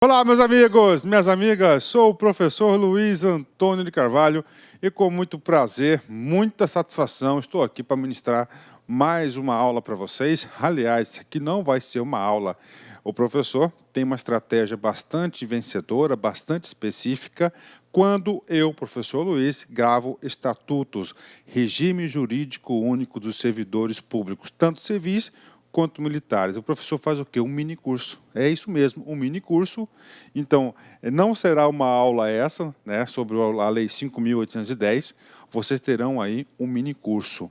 Olá, meus amigos, minhas amigas, sou o professor Luiz Antônio de Carvalho e com muito prazer, muita satisfação, estou aqui para ministrar mais uma aula para vocês. Aliás, isso aqui não vai ser uma aula. O professor tem uma estratégia bastante vencedora, bastante específica, quando eu, professor Luiz, gravo estatutos, regime jurídico único dos servidores públicos, tanto civis quanto militares. O professor faz o quê? Um mini curso. É isso mesmo, um mini curso. Então, não será uma aula essa, né, sobre a Lei 5.810. Vocês terão aí um mini curso.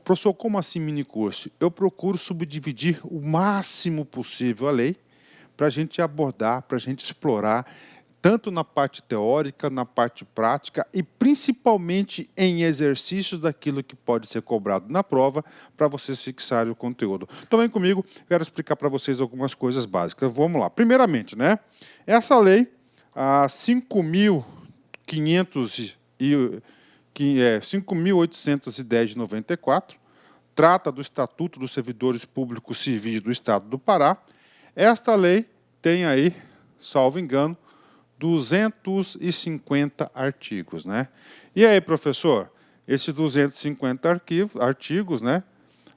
Professor, como assim mini curso? Eu procuro subdividir o máximo possível a lei para a gente abordar, para a gente explorar, tanto na parte teórica, na parte prática e principalmente em exercícios daquilo que pode ser cobrado na prova para vocês fixarem o conteúdo. Então vem comigo, quero explicar para vocês algumas coisas básicas. Vamos lá. Primeiramente, né? Essa lei, a 5.810 de 94, trata do Estatuto dos Servidores Públicos Civis do Estado do Pará. Esta lei tem aí, salvo engano, 250 artigos, né? E aí, professor, esses 250 artigos, né?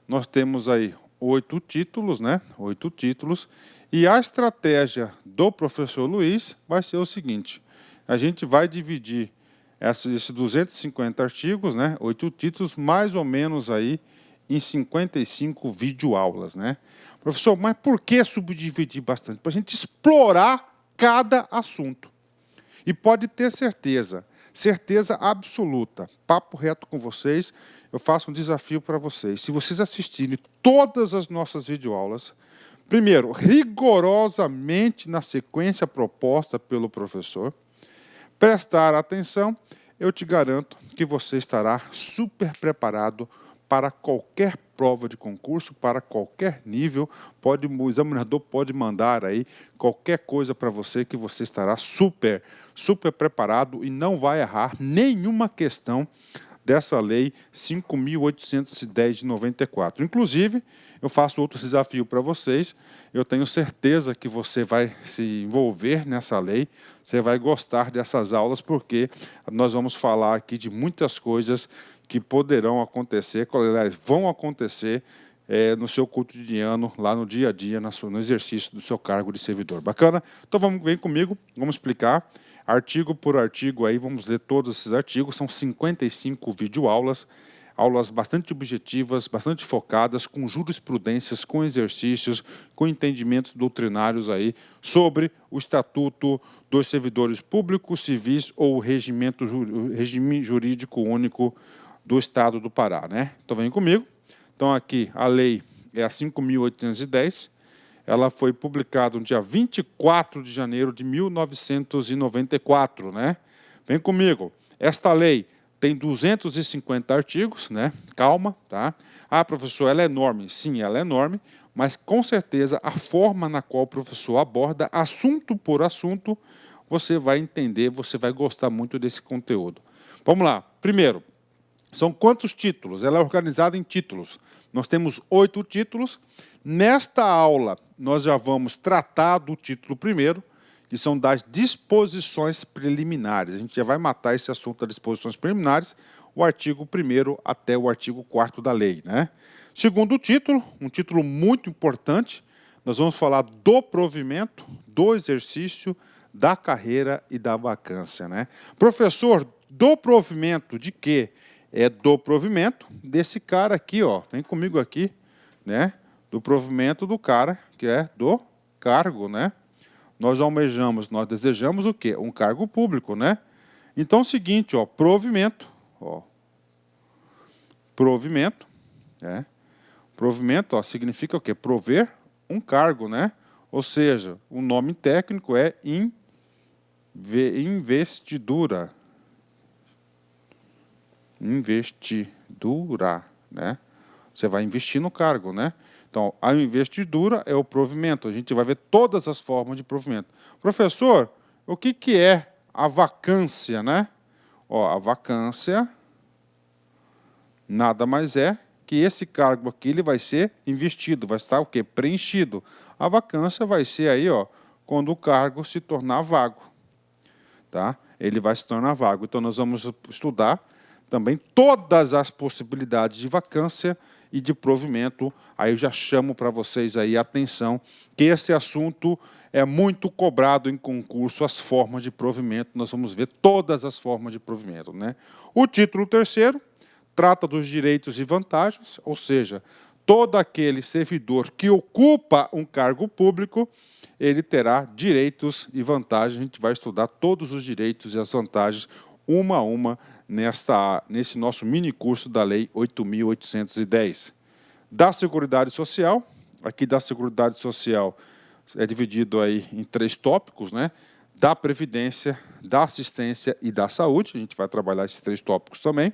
Nós temos aí 8 títulos, né? 8 títulos. E a estratégia do professor Luiz vai ser o seguinte: a gente vai dividir esses 250 artigos, né? 8 títulos, mais ou menos aí em 55 videoaulas, né? Professor, mas por que subdividir bastante? Para a gente explorar cada assunto. E pode ter certeza, certeza absoluta, papo reto com vocês, eu faço um desafio para vocês. Se vocês assistirem todas as nossas videoaulas, primeiro, rigorosamente na sequência proposta pelo professor, prestar atenção, eu te garanto que você estará super preparado para qualquer prova de concurso, para qualquer nível. O examinador pode mandar aí qualquer coisa para você que você estará super preparado e não vai errar nenhuma questão dessa lei 5.810 de 94. Inclusive, eu faço outro desafio para vocês. Eu tenho certeza que você vai se envolver nessa lei, você vai gostar dessas aulas, porque nós vamos falar aqui de muitas coisas que poderão acontecer, aliás, vão acontecer no seu cotidiano, lá no dia a dia, no exercício do seu cargo de servidor. Bacana? Então vem comigo, vamos explicar. Artigo por artigo, aí vamos ler todos esses artigos, são 55 videoaulas, aulas bastante objetivas, bastante focadas, com jurisprudências, com exercícios, com entendimentos doutrinários aí sobre o Estatuto dos Servidores Públicos, Civis ou o regime jurídico único do Estado do Pará, né? Então vem comigo. Então aqui a lei é a 5.810, ela foi publicada no dia 24 de janeiro de 1994, né? Vem comigo. Esta lei tem 250 artigos, né? Calma, tá? Ah, professor, ela é enorme. Sim, ela é enorme, mas com certeza a forma na qual o professor aborda, assunto por assunto, você vai entender, você vai gostar muito desse conteúdo. Vamos lá. Primeiro, são quantos títulos? Ela é organizada em títulos. Nós temos 8 títulos. Nesta aula, nós já vamos tratar do título primeiro, que são das disposições preliminares. A gente já vai matar esse assunto das disposições preliminares, o artigo 1º até o artigo 4º da lei, né? Segundo título, um título muito importante, nós vamos falar do provimento, do exercício, da carreira e da vacância, né? Professor, do provimento de quê? É do provimento desse cara aqui, ó. Vem comigo aqui, né? Do provimento do cara que é do cargo, né? Nós almejamos, nós desejamos o quê? Um cargo público, né? Então, é o seguinte, ó, provimento, ó. Provimento, né? Provimento, ó, significa o quê? Prover um cargo, né? Ou seja, o nome técnico é investidura. Investidura, né? Você vai investir no cargo, né? Então, a investidura é o provimento. A gente vai ver todas as formas de provimento. Professor, o que é a vacância, né? Ó, a vacância nada mais é que esse cargo aqui ele vai ser investido, vai estar o quê? Preenchido. A vacância vai ser aí, ó, quando o cargo se tornar vago. Tá? Ele vai se tornar vago. Então, nós vamos estudar também todas as possibilidades de vacância e de provimento. Aí eu já chamo para vocês aí a atenção que esse assunto é muito cobrado em concurso, as formas de provimento. Nós vamos ver todas as formas de provimento, né? O título terceiro trata dos direitos e vantagens, ou seja, todo aquele servidor que ocupa um cargo público, ele terá direitos e vantagens. A gente vai estudar todos os direitos e as vantagens, uma a uma, nesse nosso mini curso da Lei 8.810. Da Seguridade Social, aqui da Seguridade Social é dividido aí em 3 tópicos, né? Da Previdência, da Assistência e da Saúde, a gente vai trabalhar esses 3 tópicos também.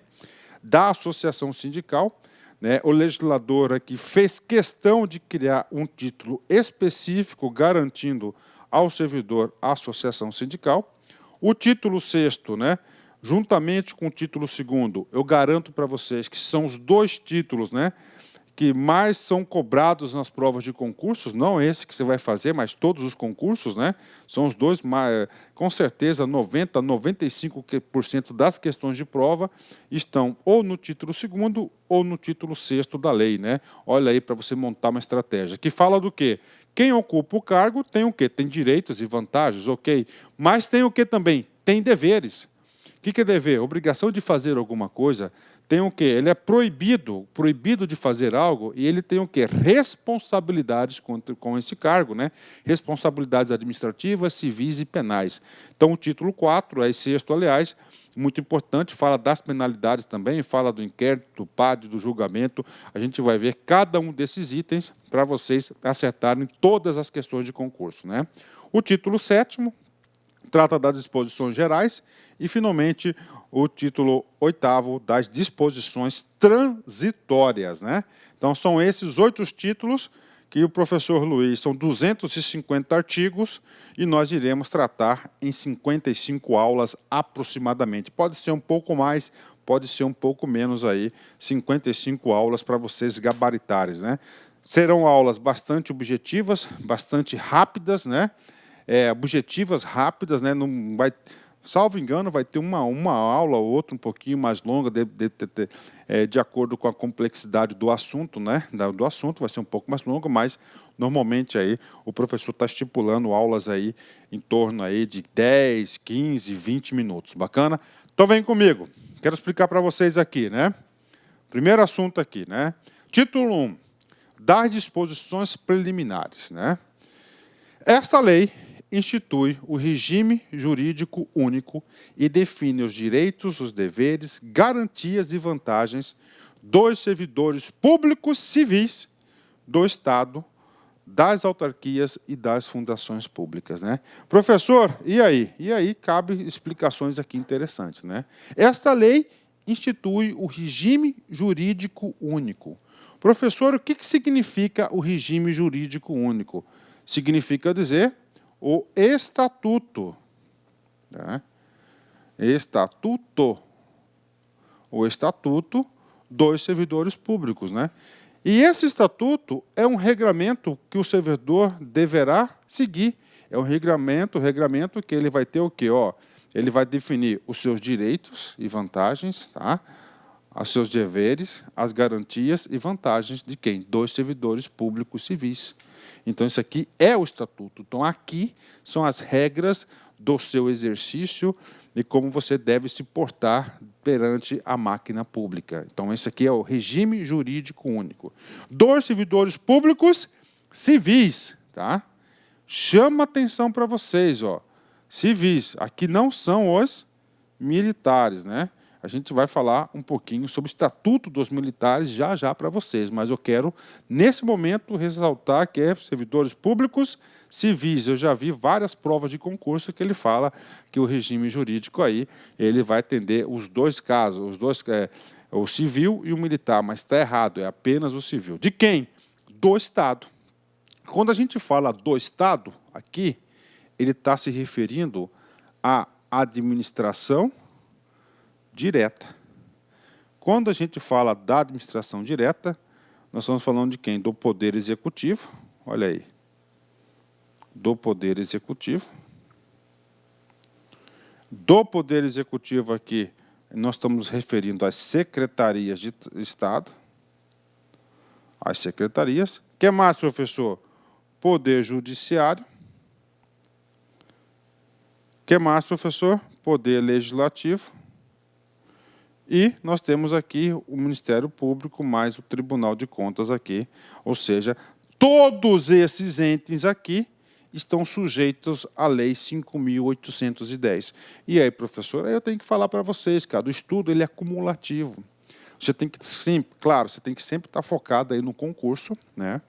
Da Associação Sindical, né? O legislador aqui fez questão de criar um título específico garantindo ao servidor a associação sindical. O título 6º, né? Juntamente com o título 2º, eu garanto para vocês que são os 2 títulos, né, que mais são cobrados nas provas de concursos, não esse que você vai fazer, mas todos os concursos, né, são os 2, com certeza 90%, 95% das questões de prova estão ou no título 2º ou no título 6º da lei, né? Olha aí para você montar uma estratégia, que fala do quê? Quem ocupa o cargo tem o quê? Tem direitos e vantagens, ok, mas tem o quê também? Tem deveres. O que é dever? Obrigação de fazer alguma coisa. Tem o quê? Ele é proibido de fazer algo, e ele tem o quê? Responsabilidades com esse cargo, né? Responsabilidades administrativas, civis e penais. Então, o título 4, aí 6º, aliás, muito importante, fala das penalidades também, fala do inquérito, do PAD, do julgamento. A gente vai ver cada um desses itens para vocês acertarem todas as questões de concurso, né? O título 7º trata das disposições gerais e, finalmente, o título 8º das disposições transitórias, né? Então, são esses 8 títulos que o professor Luiz, são 250 artigos, e nós iremos tratar em 55 aulas aproximadamente. Pode ser um pouco mais, pode ser um pouco menos aí, 55 aulas para vocês gabaritarem, né? Serão aulas bastante objetivas, bastante rápidas, né? Objetivas rápidas, né? Não vai, salvo engano, vai ter uma aula ou outra um pouquinho mais longa, de acordo com a complexidade do assunto, né? Do assunto vai ser um pouco mais longo, mas normalmente aí o professor está estipulando aulas aí em torno aí de 10, 15, 20 minutos. Bacana? Então vem comigo. Quero explicar para vocês aqui, né? Primeiro assunto aqui, né? Título 1. Das disposições preliminares, né? Esta lei institui o regime jurídico único e define os direitos, os deveres, garantias e vantagens dos servidores públicos civis do Estado, das autarquias e das fundações públicas, né? Professor, e aí? E aí cabe explicações aqui interessantes, né? Esta lei institui o regime jurídico único. Professor, o que significa o regime jurídico único? Significa dizer o estatuto, né? O estatuto dos servidores públicos, né? E esse estatuto é um regramento que o servidor deverá seguir. É um regramento que ele vai ter o quê? Ó, ele vai definir os seus direitos e vantagens, tá? Os seus deveres, as garantias e vantagens de quem? Dos servidores públicos civis. Então, isso aqui é o estatuto. Então, aqui são as regras do seu exercício e como você deve se portar perante a máquina pública. Então, esse aqui é o regime jurídico único. Dos servidores públicos civis, tá? Chama atenção para vocês, ó. Civis, aqui não são os militares, né? A gente vai falar um pouquinho sobre o Estatuto dos Militares já para vocês, mas eu quero, nesse momento, ressaltar que é servidores públicos civis. Eu já vi várias provas de concurso que ele fala que o regime jurídico aí, ele vai atender os 2 casos, o civil e o militar, mas está errado, é apenas o civil. De quem? Do Estado. Quando a gente fala do Estado, aqui, ele está se referindo à administração direta. Quando a gente fala da administração direta, nós estamos falando de quem? Do Poder Executivo, olha aí. do Poder Executivo. Do Poder Executivo aqui, nós estamos referindo às secretarias de Estado. As secretarias. O que mais, professor? Poder Judiciário. O que mais, professor? Poder Legislativo. E nós temos aqui o Ministério Público mais o Tribunal de Contas aqui. Ou seja, todos esses entes aqui estão sujeitos à Lei 5.810. E aí, professor, eu tenho que falar para vocês, cara, o estudo ele é cumulativo. Você tem que, sim, claro, você tem que sempre estar focado aí no concurso, né?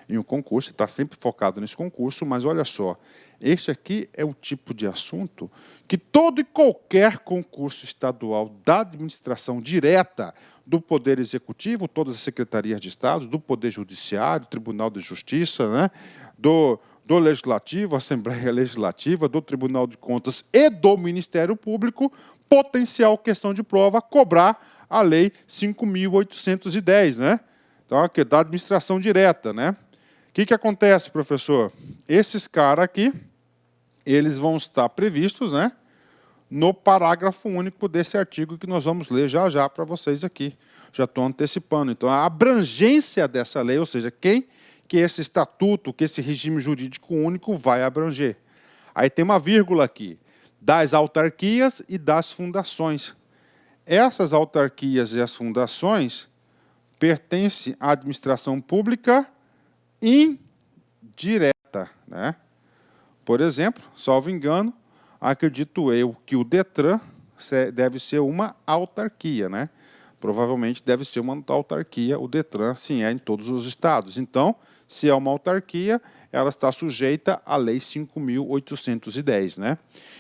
Em um concurso, está sempre focado nesse concurso, mas olha só, este aqui é o tipo de assunto que todo e qualquer concurso estadual da administração direta do Poder Executivo, todas as secretarias de Estado, do Poder Judiciário, Tribunal de Justiça, né? do Legislativo, Assembleia Legislativa, do Tribunal de Contas e do Ministério Público, potencial questão de prova, cobrar a Lei 5.810, né? Então, aqui, da administração direta, né? O que acontece, professor? Esses caras aqui, eles vão estar previstos, né, no parágrafo único desse artigo que nós vamos ler já já para vocês aqui. Já estou antecipando. Então, a abrangência dessa lei, ou seja, quem que esse estatuto, que esse regime jurídico único vai abranger. Aí tem uma vírgula aqui, das autarquias e das fundações. Essas autarquias e as fundações pertencem à administração pública indireta, né? Por exemplo, salvo engano, acredito eu que o Detran deve ser uma autarquia, né? Provavelmente deve ser uma autarquia, o Detran, sim, é em todos os estados. Então, se é uma autarquia, ela está sujeita à Lei 5.810, né?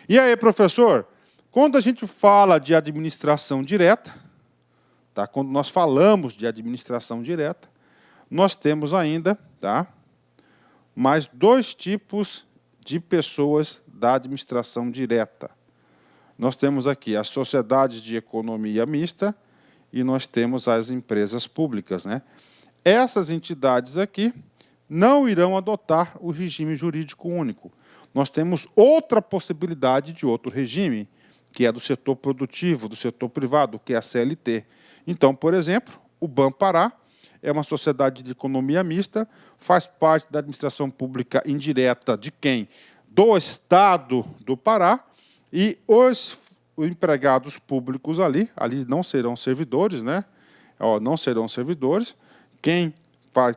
E aí, professor, quando a gente fala de administração direta, tá? Quando nós falamos de administração direta, nós temos ainda, tá, mais dois tipos de pessoas da administração direta. Nós temos aqui as sociedades de economia mista e nós temos as empresas públicas, né? Essas entidades aqui não irão adotar o regime jurídico único. Nós temos outra possibilidade de outro regime, que é do setor produtivo, do setor privado, que é a CLT. Então, por exemplo, o Banpará é uma sociedade de economia mista, faz parte da administração pública indireta de quem? Do Estado do Pará, e os empregados públicos ali não serão servidores, né? Não serão servidores. Quem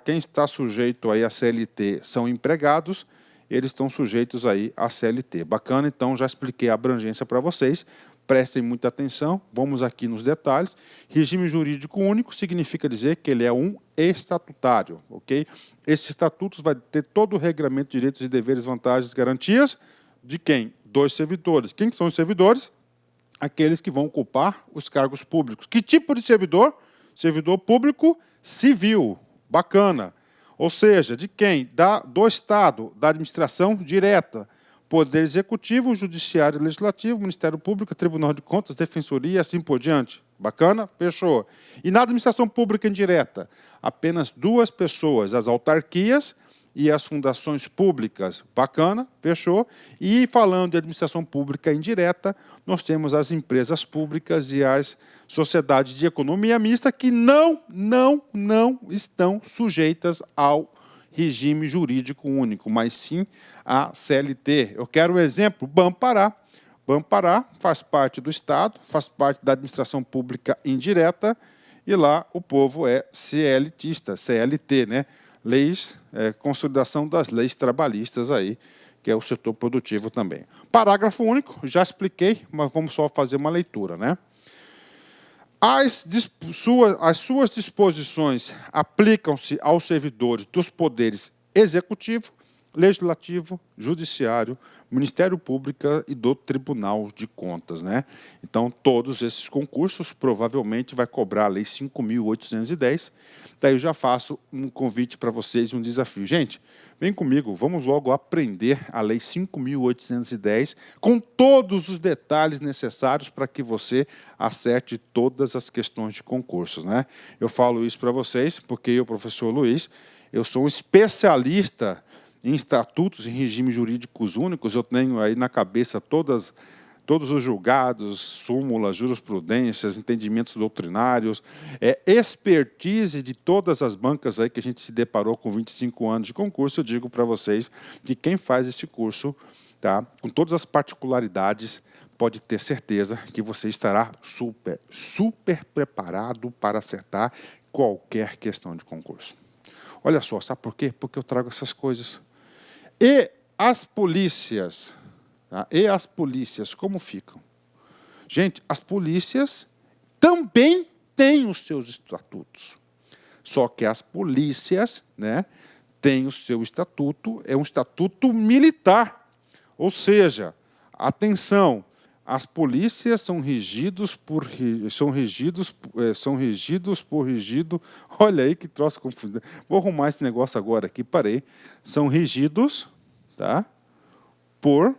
está sujeito aí à CLT são empregados, eles estão sujeitos aí à CLT. Bacana, então já expliquei a abrangência para vocês. Prestem muita atenção, vamos aqui nos detalhes. Regime jurídico único significa dizer que ele é um estatutário, ok? Esse estatuto vai ter todo o regramento de direitos e deveres, vantagens e garantias de quem? Dos servidores. Quem são os servidores? Aqueles que vão ocupar os cargos públicos. Que tipo de servidor? Servidor público civil. Bacana. Ou seja, de quem? Do Estado, da administração direta. Poder Executivo, Judiciário e Legislativo, Ministério Público, Tribunal de Contas, Defensoria e assim por diante. Bacana? Fechou. E na administração pública indireta, apenas duas pessoas, as autarquias e as fundações públicas. Bacana? Fechou. E falando de administração pública indireta, nós temos as empresas públicas e as sociedades de economia mista que não estão sujeitas ao regime jurídico único, mas sim a CLT. Eu quero um exemplo, Banpará. Banpará faz parte do Estado, faz parte da administração pública indireta, e lá o povo é CLTista, CLT, né? Consolidação das leis trabalhistas aí, que é o setor produtivo também. Parágrafo único, já expliquei, mas vamos só fazer uma leitura, né? As suas disposições aplicam-se aos servidores dos poderes executivo, legislativo, judiciário, Ministério Público e do Tribunal de Contas, né? Então, todos esses concursos provavelmente vai cobrar a Lei 5.810. Daí eu já faço um convite para vocês e um desafio. Gente, vem comigo, vamos logo aprender a Lei 5.810 com todos os detalhes necessários para que você acerte todas as questões de concursos, né? Eu falo isso para vocês porque eu, professor Luiz, eu sou um especialista em estatutos, em regimes jurídicos únicos. Eu tenho aí na cabeça todos os julgados, súmulas, jurisprudências, entendimentos doutrinários, expertise de todas as bancas aí que a gente se deparou com 25 anos de concurso. Eu digo para vocês que quem faz este curso, tá, com todas as particularidades, pode ter certeza que você estará super preparado para acertar qualquer questão de concurso. Olha só, sabe por quê? Porque eu trago essas coisas. E as polícias? Tá? E as polícias, como ficam? Gente, as polícias também têm os seus estatutos. Só que as polícias, né, têm o seu estatuto, é um estatuto militar. Ou seja, atenção, as polícias são regidos por olha aí que troço confuso. Vou arrumar esse negócio agora aqui, parei. São regidos, tá, por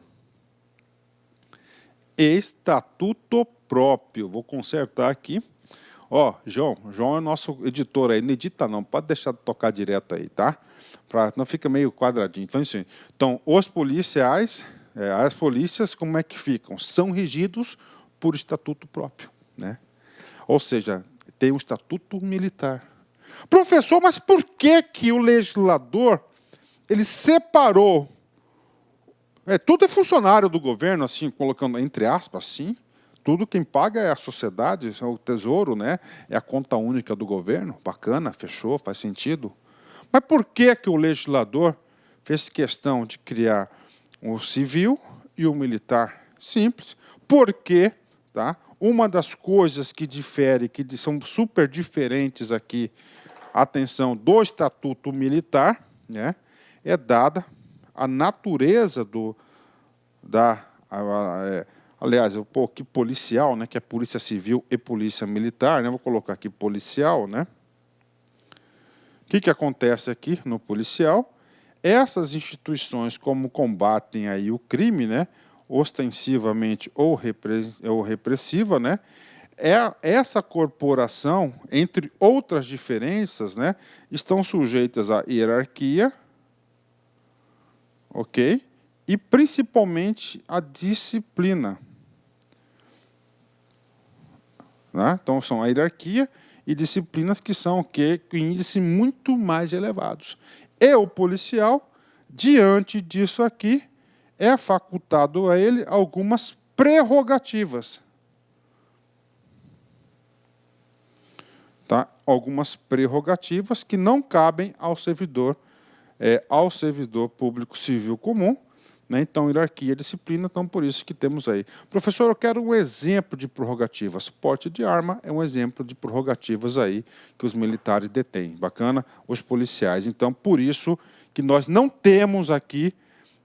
estatuto próprio. Vou consertar aqui. Ó, João é nosso editor aí, não edita não, pode deixar de tocar direto aí, tá? Não fica meio quadradinho. Então, assim, os policiais, as polícias, como é que ficam? São regidos por estatuto próprio, né? Ou seja, tem um estatuto militar. Professor, mas por que o legislador ele separou? Tudo é funcionário do governo, assim, colocando entre aspas, sim. Tudo quem paga é a sociedade, é o tesouro, né? É a conta única do governo. Bacana, fechou, faz sentido. Mas por que o legislador fez questão de criar o civil e o militar? Simples. Porque, tá, uma das coisas que difere, que são super diferentes aqui, atenção, do estatuto militar, né, é dada a natureza aliás, aqui policial, né, que é polícia civil e polícia militar, né, vou colocar aqui policial, né. O que acontece aqui no policial? Essas instituições, como combatem aí o crime, né, ostensivamente ou repressiva, né, essa corporação, entre outras diferenças, né, estão sujeitas à hierarquia, ok? E principalmente à disciplina. Né? Então, são a hierarquia e disciplinas que são o quê? Com índices muito mais elevados. E o policial, diante disso aqui, é facultado a ele algumas prerrogativas. Tá? Algumas prerrogativas que não cabem ao servidor público civil comum, né? Então, hierarquia e disciplina, então por isso que temos aí. Professor, eu quero um exemplo de prerrogativas. Porte de arma é um exemplo de prerrogativas aí que os militares detêm. Bacana? Os policiais. Então, por isso que nós não temos aqui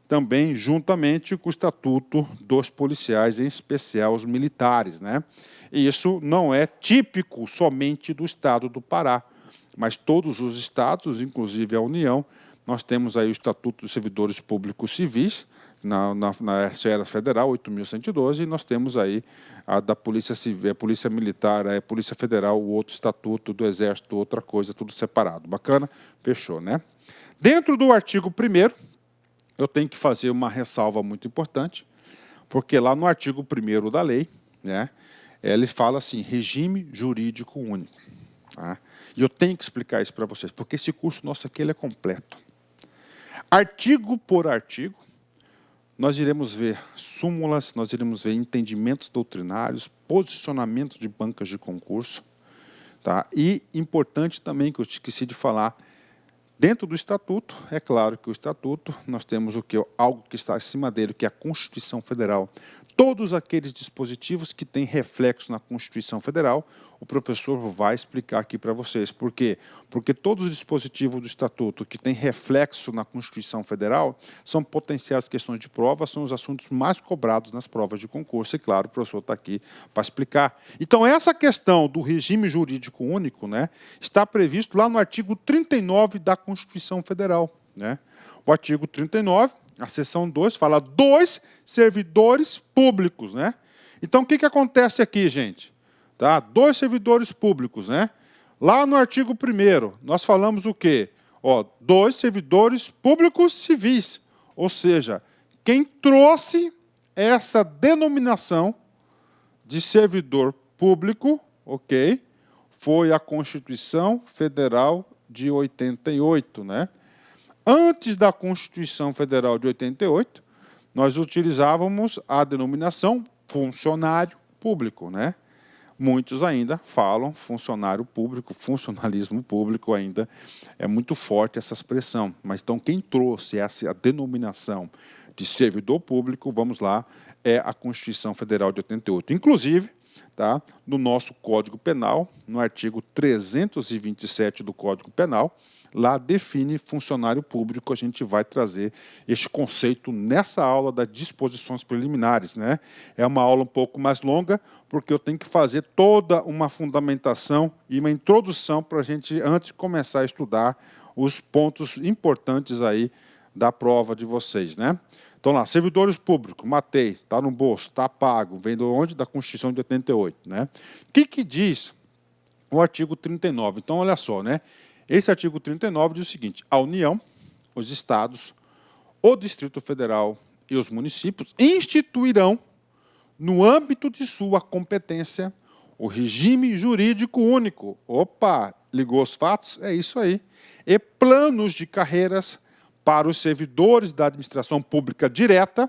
também, juntamente com o estatuto dos policiais, em especial os militares, né? E isso não é típico somente do estado do Pará, mas todos os estados, inclusive a União, nós temos aí o Estatuto dos Servidores Públicos Civis, na esfera federal, 8.112, e nós temos aí a da Polícia Civil, a Polícia Militar, a Polícia Federal, o outro Estatuto do Exército, outra coisa, tudo separado. Bacana? Fechou, né? Dentro do artigo 1º, eu tenho que fazer uma ressalva muito importante, porque lá no artigo 1º da lei, né, ele fala assim, regime jurídico único. Tá? E eu tenho que explicar isso para vocês, porque esse curso nosso aqui ele é completo. Artigo por artigo, nós iremos ver súmulas, nós iremos ver entendimentos doutrinários, posicionamentos de bancas de concurso. Tá? E importante também, que eu esqueci de falar, dentro do Estatuto, é claro que o Estatuto, nós temos o que? Algo que está acima dele, que é a Constituição Federal. Todos aqueles dispositivos que têm reflexo na Constituição Federal, o professor vai explicar aqui para vocês. Por quê? Porque todos os dispositivos do Estatuto que têm reflexo na Constituição Federal são potenciais questões de prova, são os assuntos mais cobrados nas provas de concurso, e claro, o professor está aqui para explicar. Então, essa questão do regime jurídico único, né, está previsto lá no artigo 39 da Constituição Federal. Né? O artigo 39, a seção 2, fala dos servidores públicos. Né? Então, o que acontece aqui, gente? Tá? Dos servidores públicos. Né? Lá no artigo 1º, nós falamos o quê? Ó, 2 servidores públicos civis, ou seja, quem trouxe essa denominação de servidor público, ok, foi a Constituição Federal de 88, né? Antes da Constituição Federal de 88, nós utilizávamos a denominação funcionário público, né? Muitos ainda falam funcionário público, funcionalismo público ainda é muito forte essa expressão. Mas então quem trouxe essa denominação de servidor público, vamos lá, é a Constituição Federal de 88. Inclusive, tá, no nosso Código Penal, no artigo 327 do Código Penal, lá define funcionário público. A gente vai trazer este conceito nessa aula das disposições preliminares, né? É uma aula um pouco mais longa, porque eu tenho que fazer toda uma fundamentação e uma introdução para a gente, antes de começar a estudar os pontos importantes aí da prova de vocês, né? Então lá, servidores públicos, matei, está no bolso, está pago, vem de onde? Da Constituição de 88, né? O que diz o artigo 39? Então, olha só, né? Esse artigo 39 diz o seguinte: a União, os Estados, o Distrito Federal e os municípios instituirão, no âmbito de sua competência, o regime jurídico único. Opa, ligou os fatos? É isso aí. E planos de carreiras para os servidores da administração pública direta,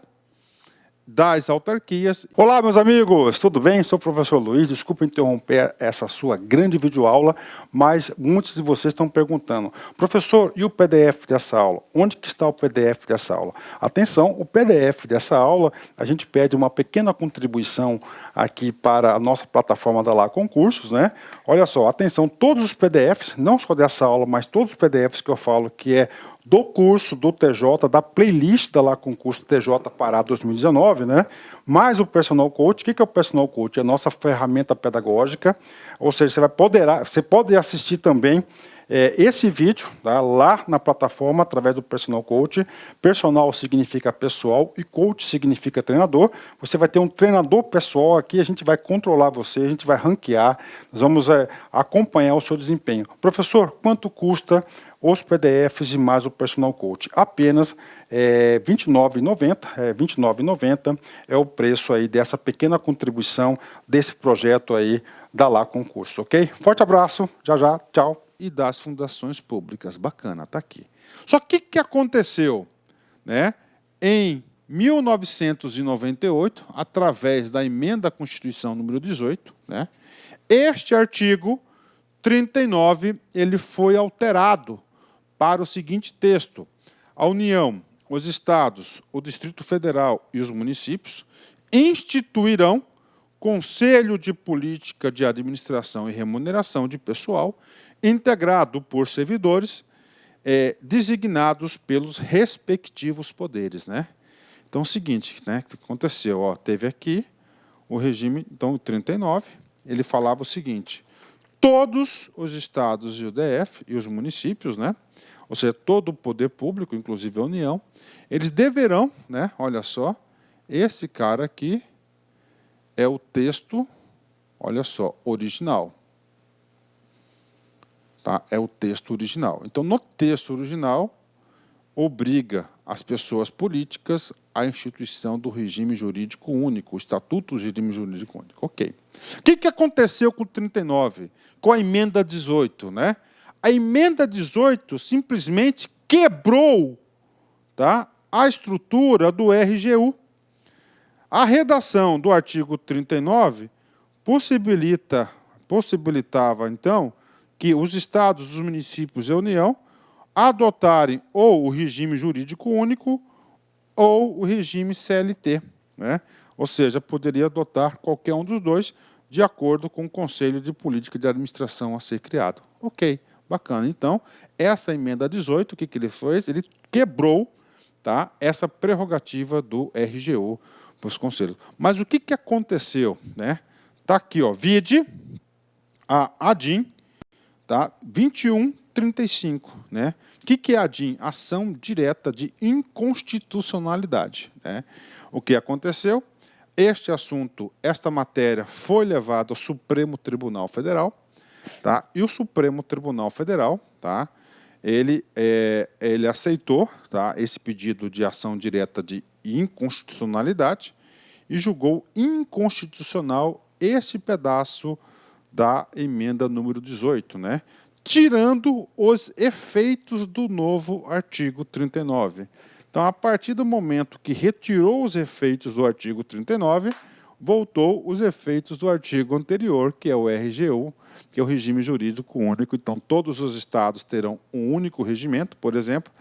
das autarquias. Olá, meus amigos, tudo bem? Sou o professor Luiz. Desculpa interromper essa sua grande videoaula, mas muitos de vocês estão perguntando: professor, e o PDF dessa aula? Onde que está o PDF dessa aula? Atenção, o PDF dessa aula, a gente pede uma pequena contribuição aqui para a nossa plataforma da Lá Concursos, né? Olha só, atenção, todos os PDFs, não só dessa aula, mas todos os PDFs que eu falo que é do curso do TJ, da playlist da Lá Concurso TJ Pará 2019, né? Mais o Personal Coach. O que é o Personal Coach? É a nossa ferramenta pedagógica, ou seja, você pode assistir também esse vídeo, tá, lá na plataforma, através do Personal Coach. Personal significa pessoal e coach significa treinador. Você vai ter um treinador pessoal aqui, a gente vai controlar você, a gente vai ranquear, nós vamos acompanhar o seu desempenho. Professor, quanto custa os PDFs e mais o Personal Coach? Apenas R$ 29,90. R$ 29,90 é o preço aí dessa pequena contribuição desse projeto aí da Lá Concurso, ok? Forte abraço, já, tchau. E das fundações públicas, bacana, tá aqui. Só que o que aconteceu, né? Em 1998, através da emenda à Constituição número 18, né? Este artigo 39, ele foi alterado para o seguinte texto: a União, os Estados, o Distrito Federal e os municípios instituirão Conselho de Política de Administração e Remuneração de Pessoal, integrado por servidores designados pelos respectivos poderes, né? Então, é o seguinte, né, que aconteceu, ó, teve aqui o regime, então, o 39, ele falava o seguinte: todos os estados e o DF e os municípios, né, ou seja, todo o poder público, inclusive a União, eles deverão, né, olha só, esse cara aqui é o texto, olha só, original. Tá? É o texto original. Então, no texto original, obriga as pessoas políticas à instituição do regime jurídico único, o Estatuto do Regime Jurídico Único. Ok. O que aconteceu com o 39? Com a emenda 18, né? A emenda 18 simplesmente quebrou, tá, a estrutura do RGU. A redação do artigo 39 possibilitava, então, que os estados, os municípios e a União adotarem ou o regime jurídico único ou o regime CLT, né? Ou seja, poderia adotar qualquer um dos dois de acordo com o Conselho de Política de Administração a ser criado. Ok, bacana. Então, essa emenda 18, o que ele fez? Ele quebrou, tá, essa prerrogativa do RGU para os conselhos. Mas o que aconteceu, né? Está aqui, ó, vide a ADIM, tá? 2135, né? O que é a ADIM? Ação direta de inconstitucionalidade, né? O que aconteceu? Este assunto, esta matéria foi levada ao Supremo Tribunal Federal, tá? E o Supremo Tribunal Federal, tá, ele aceitou, tá, esse pedido de ação direta de inconstitucionalidade e julgou inconstitucional esse pedaço da emenda número 18, né? Tirando os efeitos do novo artigo 39. Então, a partir do momento que retirou os efeitos do artigo 39, voltou os efeitos do artigo anterior, que é o RGU, que é o regime jurídico único. Então, todos os estados terão um único regimento. Por exemplo,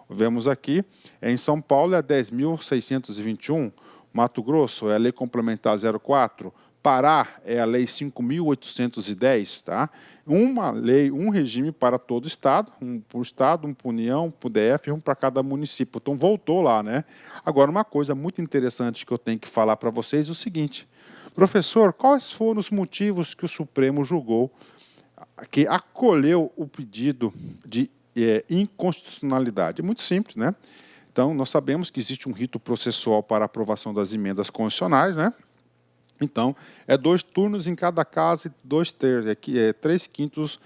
vemos aqui, em São Paulo é 10.621, Mato Grosso é a Lei Complementar 04, Pará é a Lei 5.810, tá? Uma lei, um regime para todo estado, um para o estado, um para a União, um para o DF e um para cada município. Então voltou lá, né? Agora, uma coisa muito interessante que eu tenho que falar para vocês é o seguinte: professor, quais foram os motivos que o Supremo julgou, que acolheu o pedido de inconstitucionalidade? É muito simples, né? Então, nós sabemos que existe um rito processual para aprovação das emendas constitucionais, né? Então, é 2 turnos em cada casa e 2/3, 3/5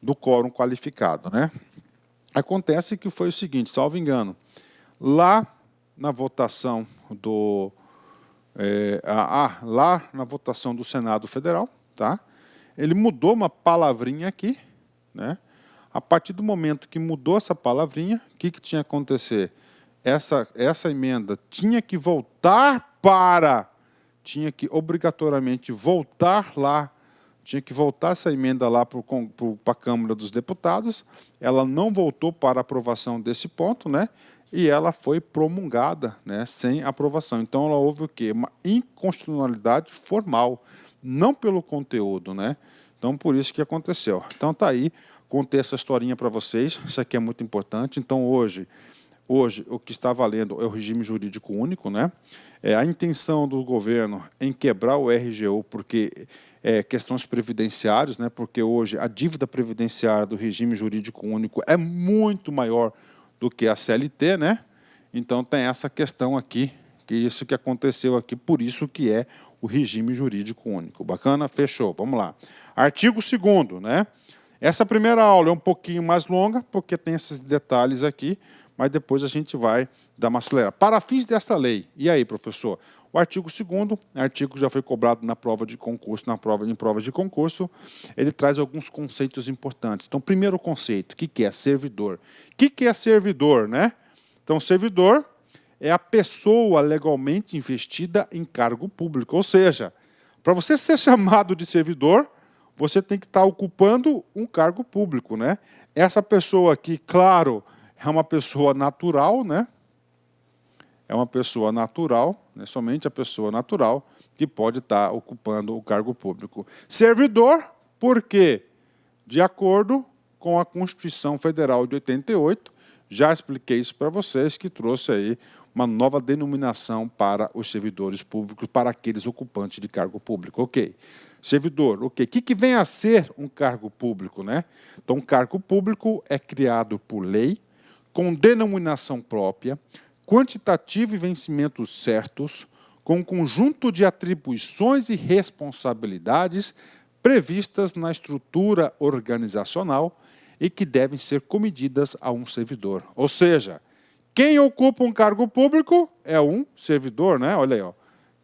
do quórum qualificado, né? Acontece que foi o seguinte, salvo engano, lá na votação do Senado Federal, tá? Ele mudou uma palavrinha aqui, né? A partir do momento que mudou essa palavrinha, o que tinha que acontecer? Essa emenda tinha que obrigatoriamente voltar lá, tinha que voltar essa emenda lá para a Câmara dos Deputados. Ela não voltou para aprovação desse ponto, né? E ela foi promulgada, né, sem aprovação. Então, ela houve o quê? Uma inconstitucionalidade formal, não pelo conteúdo, né? Então, por isso que aconteceu. Então, tá aí, contei essa historinha para vocês, isso aqui é muito importante. Então, hoje, o que está valendo é o regime jurídico único, né? A intenção do governo em quebrar o RGU, porque questões previdenciárias, né? Porque hoje a dívida previdenciária do regime jurídico único é muito maior do que a CLT, né? Então tem essa questão aqui, que isso que aconteceu aqui, por isso que é o regime jurídico único. Bacana? Fechou. Vamos lá. Artigo 2º, né? Essa primeira aula é um pouquinho mais longa, porque tem esses detalhes aqui, mas depois a gente vai dar uma acelerada. Para fins desta lei, e aí, professor? O artigo 2º, artigo que já foi cobrado na prova de concurso, em prova de concurso, ele traz alguns conceitos importantes. Então, primeiro conceito, o que é servidor? O que é servidor, né? Então, servidor é a pessoa legalmente investida em cargo público. Ou seja, para você ser chamado de servidor, você tem que estar ocupando um cargo público, né? Essa pessoa aqui, claro, é uma pessoa natural, né? É uma pessoa natural, né? Somente a pessoa natural que pode estar ocupando o cargo público. Servidor, por quê? De acordo com a Constituição Federal de 88, já expliquei isso para vocês, que trouxe aí uma nova denominação para os servidores públicos, para aqueles ocupantes de cargo público. Ok. Servidor, ok. O que vem a ser um cargo público, né? Então, um cargo público é criado por lei, com denominação própria, quantitativo e vencimentos certos, com um conjunto de atribuições e responsabilidades previstas na estrutura organizacional e que devem ser comedidas a um servidor. Ou seja, quem ocupa um cargo público é um servidor, né? Olha aí, ó.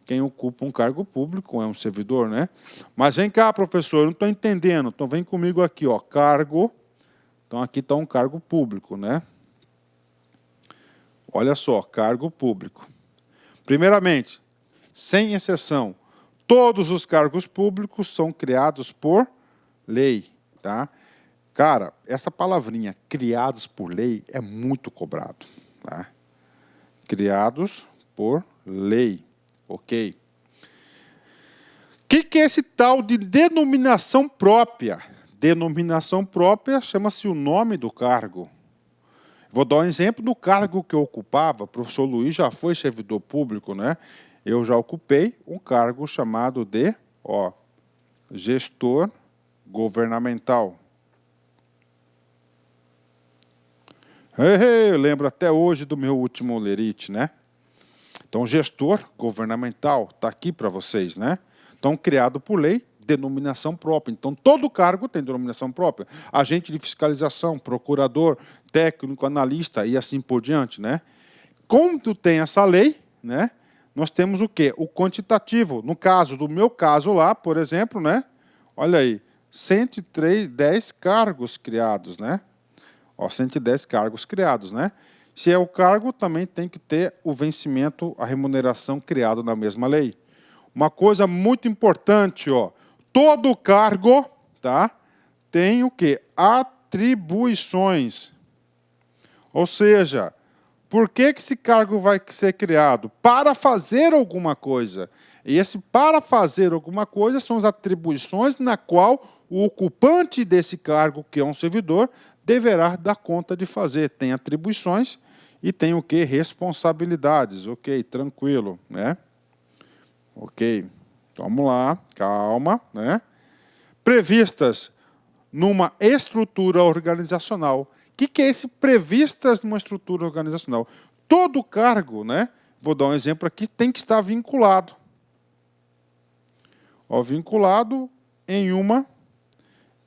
Quem ocupa um cargo público é um servidor, né? Mas vem cá, professor, eu não estou entendendo. Então vem comigo aqui, ó, cargo. Então aqui está um cargo público, né? Olha só, cargo público. Primeiramente, sem exceção, todos os cargos públicos são criados por lei, tá? Cara, essa palavrinha, criados por lei, é muito cobrado, tá? Criados por lei, ok? O que é esse tal de denominação própria? Denominação própria chama-se o nome do cargo. Vou dar um exemplo do cargo que eu ocupava. O professor Luiz já foi servidor público, né? Eu já ocupei um cargo chamado de gestor governamental. Eu lembro até hoje do meu último lerite, né? Então, gestor governamental está aqui para vocês, né? Então, criado por lei, denominação própria. Então, todo cargo tem denominação própria. Agente de fiscalização, procurador, técnico, analista e assim por diante, né? Como tem essa lei, né, nós temos o quê? O quantitativo. No caso do meu caso lá, por exemplo, né, olha aí, 110 cargos criados, né? Ó, 110 cargos criados, né? Se é o cargo, também tem que ter o vencimento, a remuneração criado na mesma lei. Uma coisa muito importante, ó, todo cargo, tá, tem o quê? Atribuições. Ou seja, por que esse cargo vai ser criado? Para fazer alguma coisa. E esse para fazer alguma coisa são as atribuições na qual o ocupante desse cargo, que é um servidor, deverá dar conta de fazer. Tem atribuições e tem o quê? Responsabilidades. Ok, tranquilo, né? Ok, vamos lá, calma, né? Previstas numa estrutura organizacional. O que é esse previstas numa estrutura organizacional? Todo cargo, né? Vou dar um exemplo aqui, tem que estar vinculado. Ó, vinculado em uma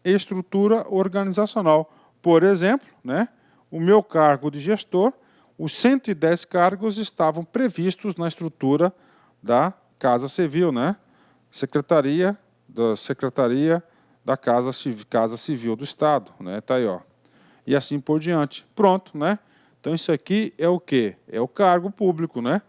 estrutura organizacional. Por exemplo, né, o meu cargo de gestor, os 110 cargos estavam previstos na estrutura da Casa Civil, né? Secretaria da Casa Civil do Estado, né? Tá aí, ó. E assim por diante. Pronto, né? Então isso aqui é o quê? É o cargo público, né?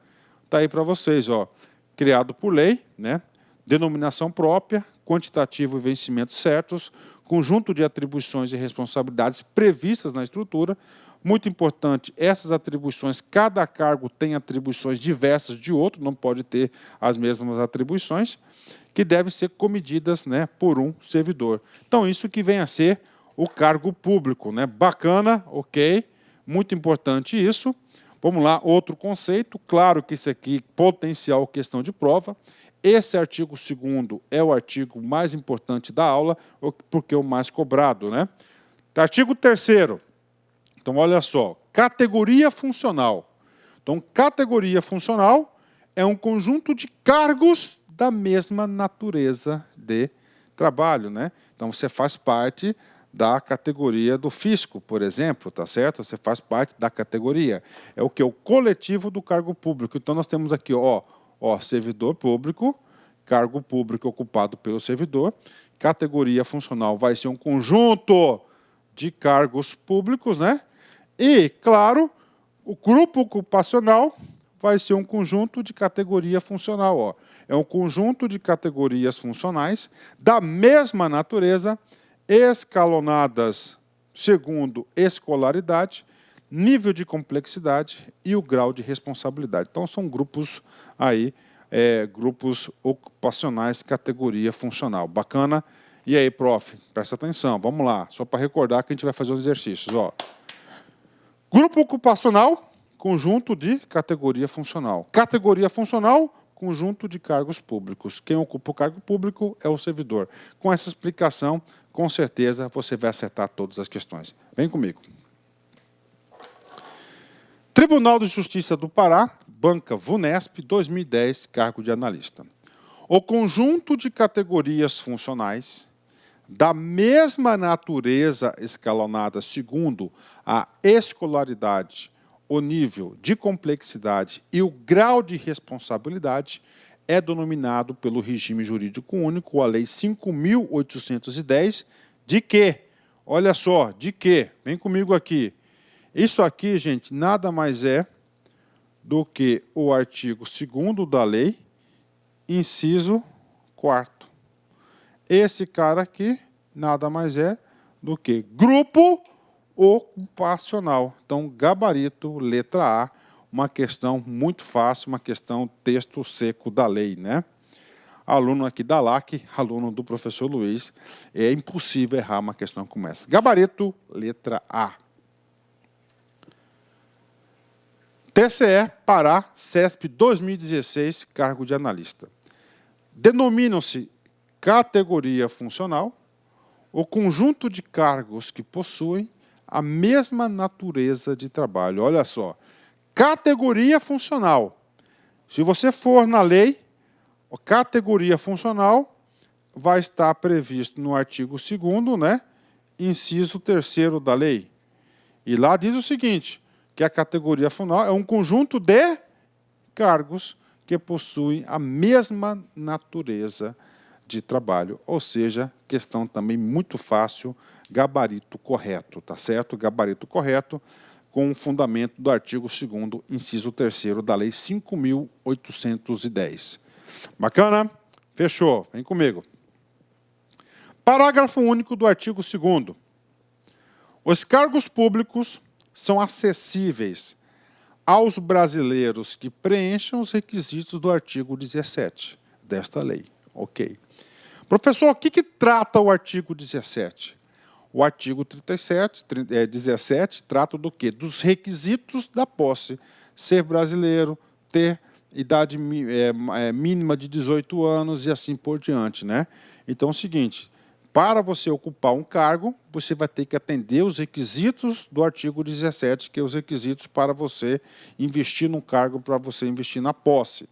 Tá aí para vocês, ó. Criado por lei, né? Denominação própria, quantitativo e vencimentos certos, conjunto de atribuições e responsabilidades previstas na estrutura. Muito importante, essas atribuições, cada cargo tem atribuições diversas de outro, não pode ter as mesmas atribuições, que devem ser comedidas, né, por um servidor. Então, isso que vem a ser o cargo público, né? Bacana, ok, muito importante isso. Vamos lá, outro conceito, claro que isso aqui, potencial questão de prova. Esse artigo 2º é o artigo mais importante da aula, porque é o mais cobrado, né? Artigo 3º. Então, olha só, categoria funcional. Então, categoria funcional é um conjunto de cargos da mesma natureza de trabalho, né? Então, você faz parte da categoria do fisco, por exemplo, tá certo? Você faz parte da categoria. É o que? O coletivo do cargo público. Então, nós temos aqui, ó, servidor público, cargo público ocupado pelo servidor. Categoria funcional vai ser um conjunto de cargos públicos, né? E, claro, o grupo ocupacional vai ser um conjunto de categoria funcional. Ó. É um conjunto de categorias funcionais da mesma natureza, escalonadas segundo escolaridade, nível de complexidade e o grau de responsabilidade. Então, são grupos aí, grupos ocupacionais, categoria funcional. Bacana? E aí, prof, presta atenção, vamos lá, só para recordar que a gente vai fazer os exercícios. Ó. Grupo ocupacional, conjunto de categoria funcional. Categoria funcional, conjunto de cargos públicos. Quem ocupa o cargo público é o servidor. Com essa explicação, com certeza, você vai acertar todas as questões. Vem comigo. Tribunal de Justiça do Pará, Banca VUNESP, 2010, cargo de analista. O conjunto de categorias funcionais da mesma natureza escalonada segundo a escolaridade, o nível de complexidade e o grau de responsabilidade é denominado pelo regime jurídico único, a Lei 5.810, de quê? Olha só, de quê? Vem comigo aqui. Isso aqui, gente, nada mais é do que o artigo 2º da lei, inciso 4º. Esse cara aqui nada mais é do que grupo ocupacional. Então, gabarito, letra A, uma questão muito fácil, uma questão texto seco da lei, né? Aluno aqui da LAC, aluno do professor Luiz, é impossível errar uma questão como essa. Gabarito, letra A. TCE, Pará, CESP 2016, cargo de analista. Denominam-se categoria funcional o conjunto de cargos que possuem a mesma natureza de trabalho. Olha só, categoria funcional. Se você for na lei, categoria funcional, vai estar previsto no artigo 2º, né, inciso 3º da lei. E lá diz o seguinte, que a categoria funcional é um conjunto de cargos que possuem a mesma natureza de trabalho, ou seja, questão também muito fácil, gabarito correto, tá certo? Gabarito correto, com o fundamento do artigo 2º, inciso 3º da Lei 5.810. Bacana? Fechou. Vem comigo. Parágrafo único do artigo 2º. Os cargos públicos são acessíveis aos brasileiros que preencham os requisitos do artigo 17 desta lei. Ok. Professor, o que trata o artigo 17? O artigo 17 trata do quê? Dos requisitos da posse. Ser brasileiro, ter idade mínima de 18 anos e assim por diante, né? Então é o seguinte, para você ocupar um cargo, você vai ter que atender os requisitos do artigo 17, que é os requisitos para você investir no cargo, para você investir na posse.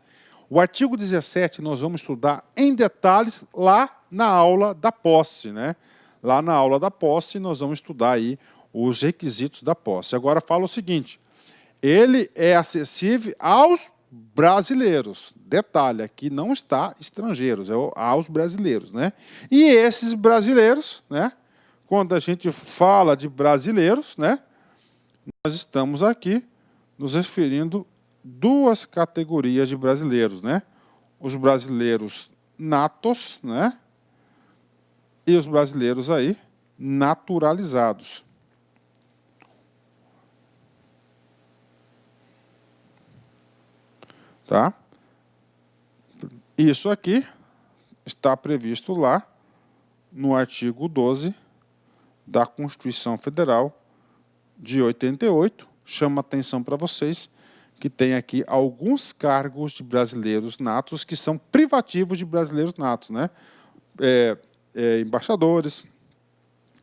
O artigo 17 nós vamos estudar em detalhes lá na aula da posse, né? Lá na aula da posse nós vamos estudar aí os requisitos da posse. Agora fala o seguinte, ele é acessível aos brasileiros. Detalhe, aqui não está estrangeiros, é aos brasileiros, né? E esses brasileiros, né? Quando a gente fala de brasileiros, né? Nós estamos aqui nos referindo duas categorias de brasileiros, né? Os brasileiros natos, né? E os brasileiros aí naturalizados. Tá? Isso aqui está previsto lá no artigo 12 da Constituição Federal de 88. Chama atenção para vocês que tem aqui alguns cargos de brasileiros natos que são privativos de brasileiros natos, né? Embaixadores,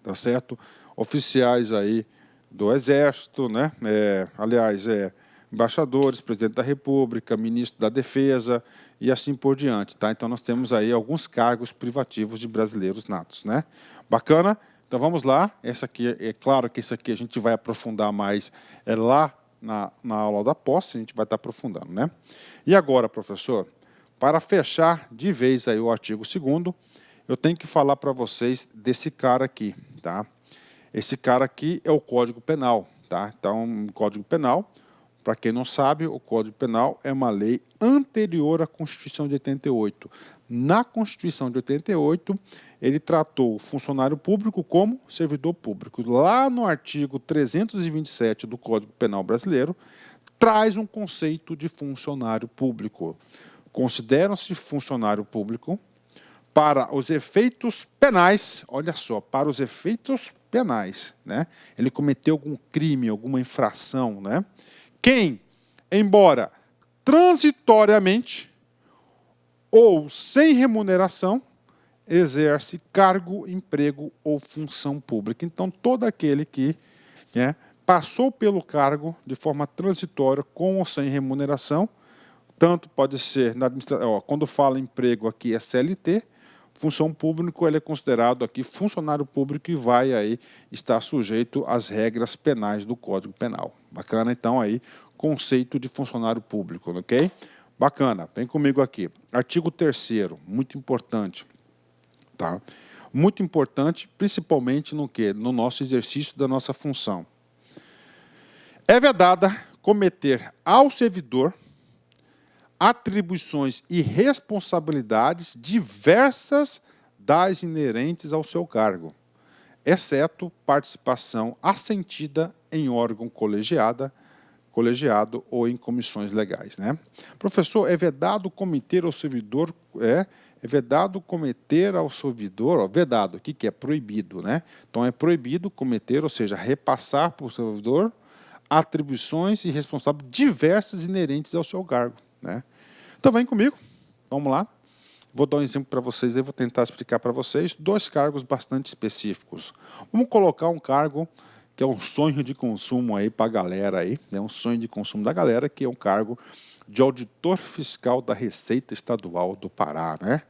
tá certo? Oficiais aí do Exército, né? Embaixadores, presidente da República, ministro da Defesa e assim por diante, tá? Então nós temos aí alguns cargos privativos de brasileiros natos, né? Bacana? Então vamos lá. Essa aqui, é claro que isso aqui a gente vai aprofundar mais lá na aula da posse, a gente vai estar aprofundando, né? E agora, professor, para fechar de vez aí o artigo 2º, eu tenho que falar para vocês desse cara aqui, tá? Esse cara aqui é o Código Penal, tá? Então, o Código Penal, para quem não sabe, o Código Penal é uma lei anterior à Constituição de 88. Na Constituição de 88, ele tratou o funcionário público como servidor público. Lá no artigo 327 do Código Penal brasileiro, traz um conceito de funcionário público. Consideram-se funcionário público para os efeitos penais, olha só, para os efeitos penais, né? Ele cometeu algum crime, alguma infração, né? Quem, embora transitoriamente ou sem remuneração, exerce cargo, emprego ou função pública. Então, todo aquele que passou pelo cargo de forma transitória, com ou sem remuneração, tanto pode ser, na administração, quando fala emprego aqui é CLT, função pública ele é considerado aqui funcionário público e vai aí estar sujeito às regras penais do Código Penal. Bacana, então, aí, conceito de funcionário público, ok? Bacana, vem comigo aqui. Artigo 3º, muito importante, tá? Muito importante, principalmente no quê? No nosso exercício da nossa função. É vedada cometer ao servidor atribuições e responsabilidades diversas das inerentes ao seu cargo, exceto participação assentida em órgão colegiado ou em comissões legais, né? Professor, é vedado cometer ao servidor, vedado cometer ao servidor, vedado, o que é? Proibido, né? Então é proibido cometer, ou seja, repassar para o servidor atribuições e responsabilidades diversas inerentes ao seu cargo, né? Então vem comigo, vamos lá. Vou dar um exemplo para vocês, eu vou tentar explicar para vocês dois cargos bastante específicos. Vamos colocar um cargo que é um sonho de consumo aí para a galera aí, né? Um sonho de consumo da galera, que é um cargo de auditor fiscal da Receita Estadual do Pará, né?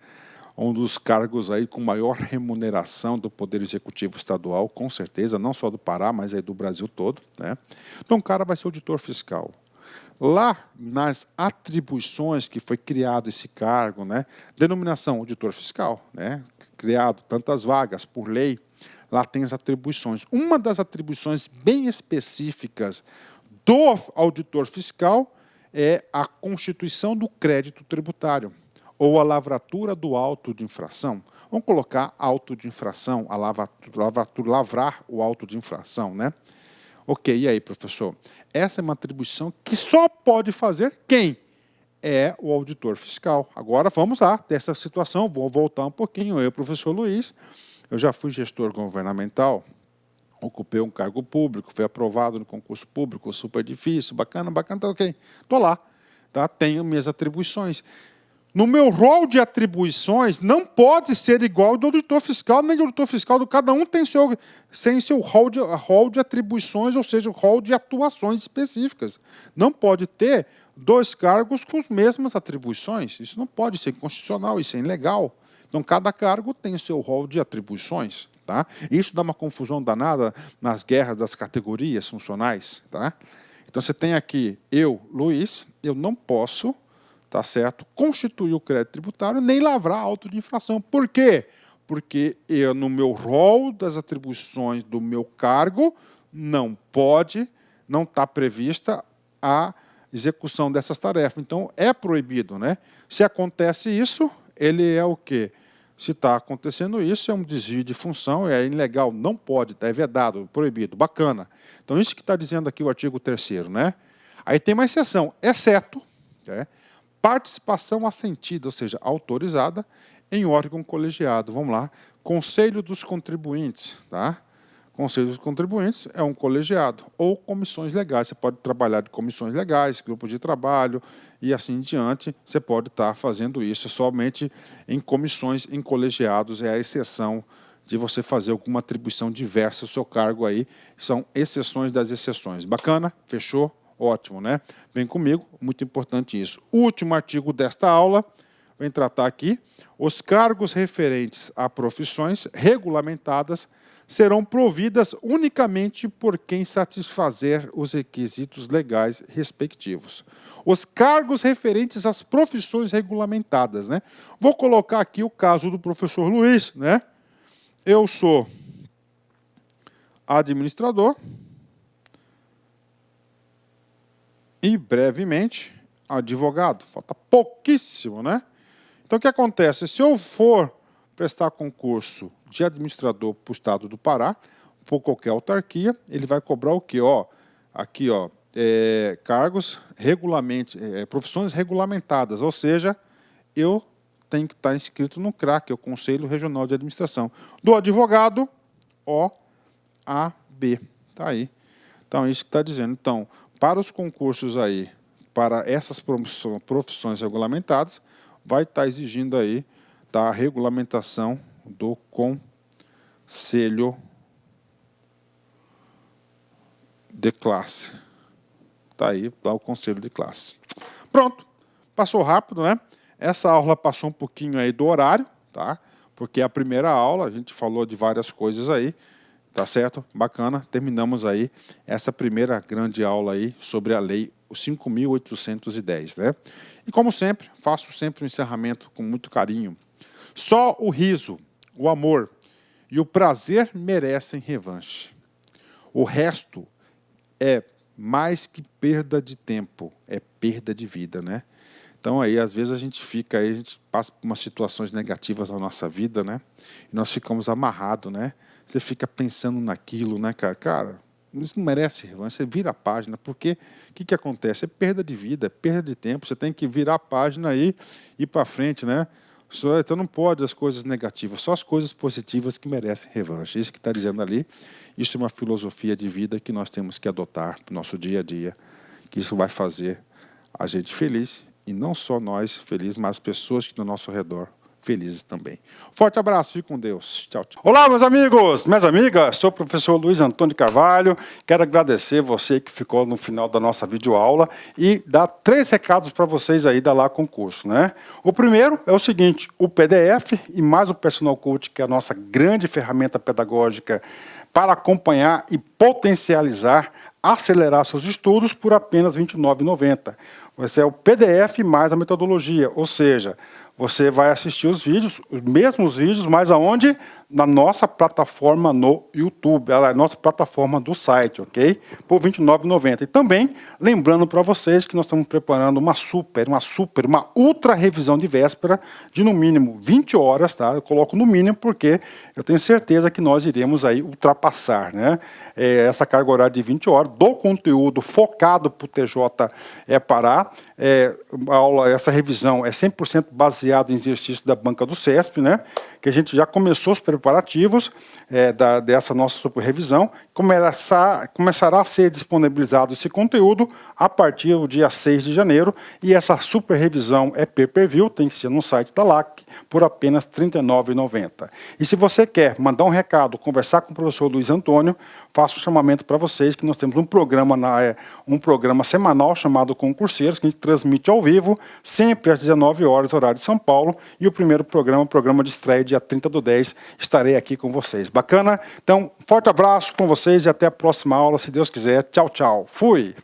um dos cargos aí com maior remuneração do Poder Executivo Estadual, com certeza, não só do Pará, mas aí do Brasil todo, né? Então o cara vai ser auditor fiscal. Lá nas atribuições que foi criado esse cargo, né? Denominação auditor fiscal, né? Criado tantas vagas por lei, lá tem as atribuições. Uma das atribuições bem específicas do auditor fiscal é a constituição do crédito tributário, ou a lavratura do auto de infração. Vamos colocar auto de infração, lavrar o auto de infração, né? Ok, e aí, professor? Essa é uma atribuição que só pode fazer quem? É o auditor fiscal. Agora, vamos lá, dessa situação, vou voltar um pouquinho. Eu, professor Luiz, eu já fui gestor governamental, ocupei um cargo público, fui aprovado no concurso público, super difícil, bacana, tá ok. Estou lá, tá? Tenho minhas atribuições. No meu rol de atribuições, não pode ser igual ao do auditor fiscal, nem do auditor fiscal. Cada um tem seu rol de atribuições, ou seja, o rol de atuações específicas. Não pode ter dois cargos com as mesmas atribuições. Isso não pode ser constitucional, isso é ilegal. Então, cada cargo tem o seu rol de atribuições. Tá? Isso dá uma confusão danada nas guerras das categorias funcionais. Tá? Então, você tem aqui, eu, Luiz, eu não posso... Tá certo? Constituir o crédito tributário nem lavrar auto de infração. Por quê? Porque eu, no meu rol das atribuições do meu cargo, não está prevista a execução dessas tarefas. Então, é proibido, né? Se acontece isso, ele é o quê? Se está acontecendo isso, é um desvio de função, é ilegal, não pode, é vedado, proibido, bacana. Então, isso que está dizendo aqui o artigo 3º, né? Aí tem uma exceção, exceto... participação assentida, ou seja, autorizada, em órgão colegiado. Vamos lá. Conselho dos Contribuintes. Tá? Conselho dos Contribuintes é um colegiado. Ou comissões legais. Você pode trabalhar de comissões legais, grupos de trabalho e assim em diante. Você pode estar fazendo isso somente em comissões, em colegiados. É a exceção de você fazer alguma atribuição diversa ao seu cargo aí. São exceções das exceções. Bacana? Fechou? Ótimo, né? Vem comigo, muito importante isso. O último artigo desta aula vem tratar aqui. Os cargos referentes a profissões regulamentadas serão providas unicamente por quem satisfazer os requisitos legais respectivos. Os cargos referentes às profissões regulamentadas, né? Vou colocar aqui o caso do professor Luiz, né? Eu sou administrador, e, brevemente, advogado. Falta pouquíssimo, né? Então, o que acontece? Se eu for prestar concurso de administrador para o Estado do Pará, por qualquer autarquia, ele vai cobrar o quê? Ó, aqui, ó, cargos profissões regulamentadas, ou seja, eu tenho que estar inscrito no CRAC, que é o Conselho Regional de Administração. Do advogado, OAB. Está aí. Então, é isso que está dizendo. Então, para os concursos aí, para essas profissões regulamentadas, vai estar exigindo aí a regulamentação do Conselho de Classe. Está aí, dá o Conselho de Classe. Pronto, passou rápido, né? Essa aula passou um pouquinho aí do horário, tá? Porque a primeira aula, a gente falou de várias coisas aí. Tá certo? Bacana. Terminamos aí essa primeira grande aula aí sobre a lei 5.810, né? E como sempre, faço sempre um encerramento com muito carinho. Só o riso, o amor e o prazer merecem revanche. O resto é mais que perda de tempo, é perda de vida, né? Então, aí, às vezes, a gente passa por umas situações negativas na nossa vida, né? E nós ficamos amarrados, né? Você fica pensando naquilo, né, cara? Cara, isso não merece revanche. Você vira a página, porque o que acontece? É perda de vida, é perda de tempo. Você tem que virar a página e ir para frente, né? Então, não pode as coisas negativas, só as coisas positivas que merecem revanche. Isso que está dizendo ali, isso é uma filosofia de vida que nós temos que adotar para o nosso dia a dia, que isso vai fazer a gente feliz. E não só nós felizes, mas as pessoas que estão ao nosso redor felizes também. Forte abraço, fique com Deus. Tchau, tchau. Olá, meus amigos, minhas amigas, sou o professor Luiz Antônio Carvalho, quero agradecer você que ficou no final da nossa videoaula e dar 3 recados para vocês aí da Lá Concurso, né? O primeiro é o seguinte, o PDF e mais o Personal Coach, que é a nossa grande ferramenta pedagógica para acompanhar e potencializar, acelerar seus estudos por apenas R$ 29,90. Esse é o PDF mais a metodologia, ou seja, você vai assistir os vídeos, os mesmos vídeos, mas aonde? Na nossa plataforma no YouTube, ela é a nossa plataforma do site, ok? Por R$ 29,90. E também, lembrando para vocês que nós estamos preparando uma ultra revisão de véspera de no mínimo 20 horas, tá? Eu coloco no mínimo porque eu tenho certeza que nós iremos aí ultrapassar, né? Essa carga horária de 20 horas do conteúdo focado para o TJ Pará. Essa revisão é 100% baseado em exercício da banca do CESP, né? Que a gente já começou os preparativos dessa nossa super revisão. Começará a ser disponibilizado esse conteúdo a partir do dia 6 de janeiro. E essa super revisão é pay-per-view, tem que ser no site da LAC, por apenas R$ 39,90. E se você quer mandar um recado, conversar com o professor Luiz Antônio, faço um chamamento para vocês que nós temos um programa semanal chamado Concurseiros, que a gente transmite ao vivo, sempre às 19 horas, horário de São Paulo. E o primeiro programa, o programa de estreia, dia 30/10, estarei aqui com vocês. Bacana? Então, forte abraço com vocês e até a próxima aula, se Deus quiser. Tchau, tchau. Fui!